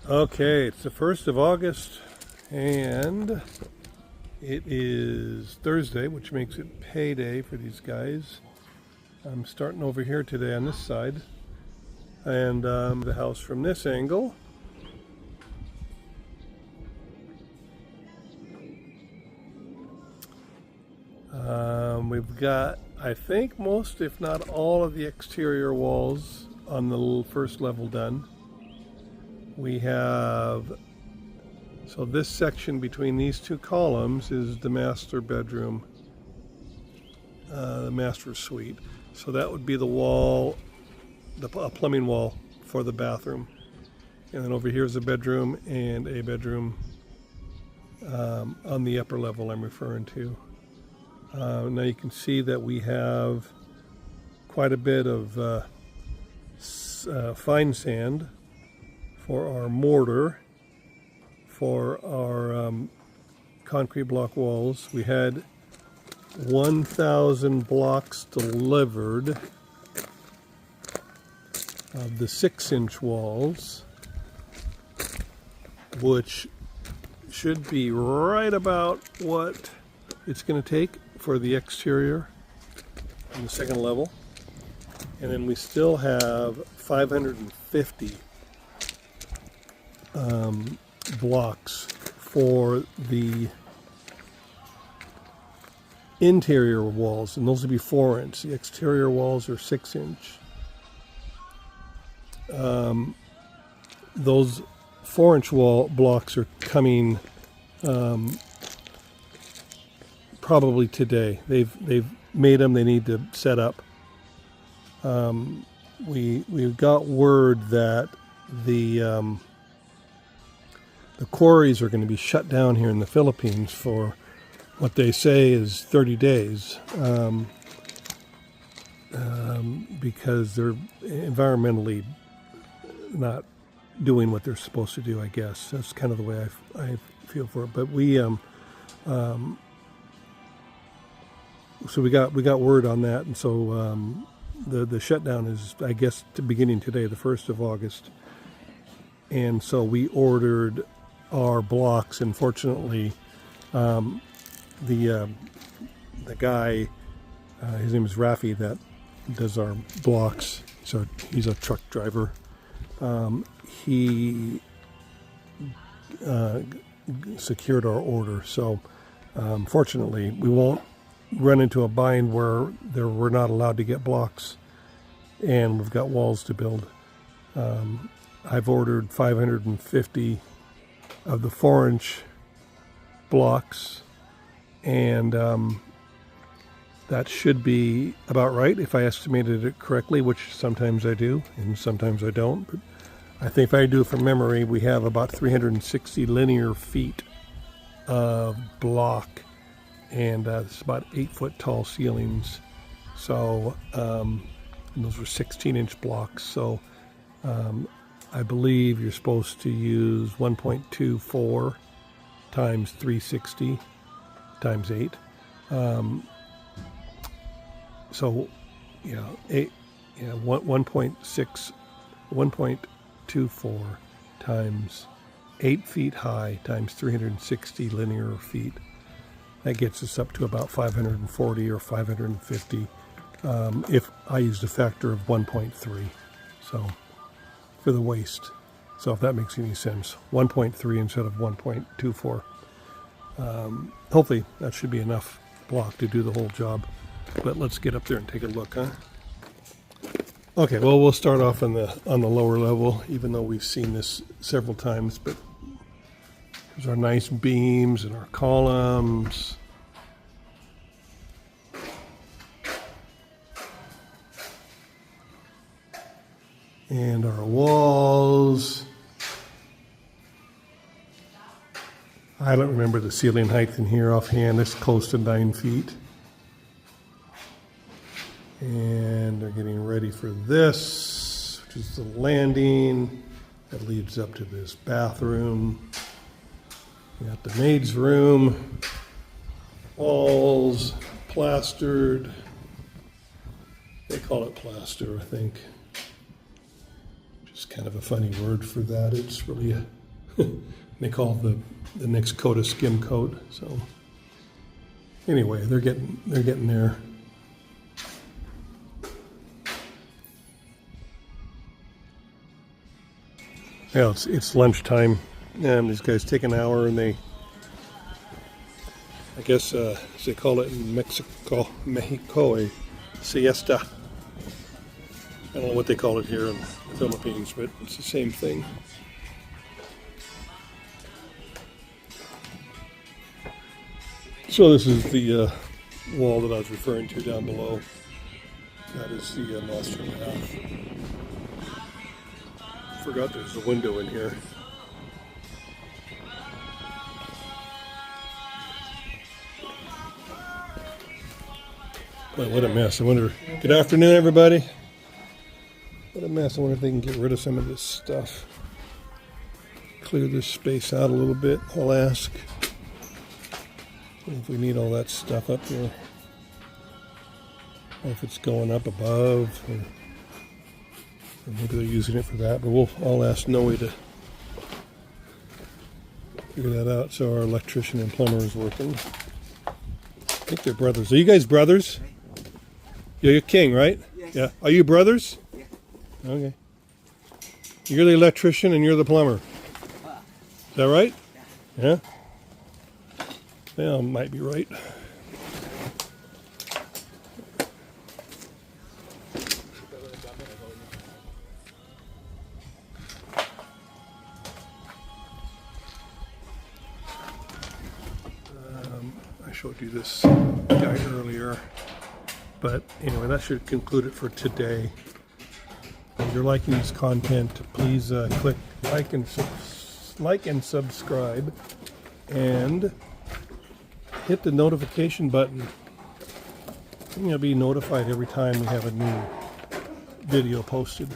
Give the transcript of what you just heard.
Okay, it's the 1st of August and it is Thursday, which makes it payday for these guys. I'm starting over here today on this side and the house from this angle. We've got, I think, most, if not all, of the exterior walls on the first level done. We have, so this section between these two columns is the master bedroom, the master suite. So that would be the wall, a plumbing wall for the bathroom. And then over here is a bedroom and a bedroom on the upper level I'm referring to. Now you can see that we have quite a bit of fine sand for our mortar, for our concrete block walls. We had 1,000 blocks delivered of the 6-inch walls, which should be right about what it's going to take for the exterior on the second level. And then we still have 550 blocks for the interior walls, and those will be 4-inch. The exterior walls are 6-inch. Those 4-inch wall blocks are coming probably today. They've made them. They need to set up. We've got word that the quarries are going to be shut down here in the Philippines for what they say is 30 days because they're environmentally not doing what they're supposed to do, I guess. That's kind of the way I feel for it. But so we got word on that, and so the shutdown is, I guess, beginning today, the 1st of August. And so we ordered our blocks, and fortunately the guy, his name is Rafi, that does our blocks, so he's a truck driver. He secured our order, so fortunately we won't run into a bind where we're not allowed to get blocks and we've got walls to build. I've ordered 550 of the 4-inch blocks, and that should be about right if I estimated it correctly, which sometimes I do and sometimes I don't. But I think if I do it from memory, we have about 360 linear feet of block, and it's about 8-foot tall ceilings. So and those were 16-inch blocks. So I believe you're supposed to use 1.24 times 360 times 8. So, 1.24 times 8 feet high times 360 linear feet. That gets us up to about 540 or 550 if I used a factor of 1.3. So for the waste. So if that makes any sense, 1.3 instead of 1.24. Hopefully that should be enough block to do the whole job. But let's get up there and take a look, huh? Okay, well, we'll start off on the lower level, even though we've seen this several times. But there's our nice beams and our columns. And our walls. I don't remember the ceiling height in here offhand. It's close to 9 feet. And they're getting ready for this, which is the landing that leads up to this bathroom. We got the maid's room, walls plastered. They call it plaster, I think. It's kind of a funny word for that. It's really a they call the next coat a skim coat. So anyway, they're getting there. Yeah, it's lunchtime, and these guys take an hour, and they, I guess, as they call it in Mexico, a siesta. I don't know what they call it here in the Philippines, but it's the same thing. So this is the wall that I was referring to down below. That is the master bath. Forgot there's a window in here. Boy, what a mess. I wonder. Good afternoon, everybody. What a mess. I wonder if they can get rid of some of this stuff. Clear this space out a little bit, I'll ask. If we need all that stuff up here. Or if it's going up above, or maybe they're using it for that. But I'll ask Noe to figure that out. So our electrician and plumber is working. I think they're brothers. Are you guys brothers? You're King, right? Yes. Yeah. Are you brothers? Yeah. Okay. You're the electrician and you're the plumber. Is that right? Yeah? Well, might be right. I showed you this guy earlier. But anyway, that should conclude it for today. If you're liking this content, please click like and subscribe, and hit the notification button. You'll be notified every time we have a new video posted.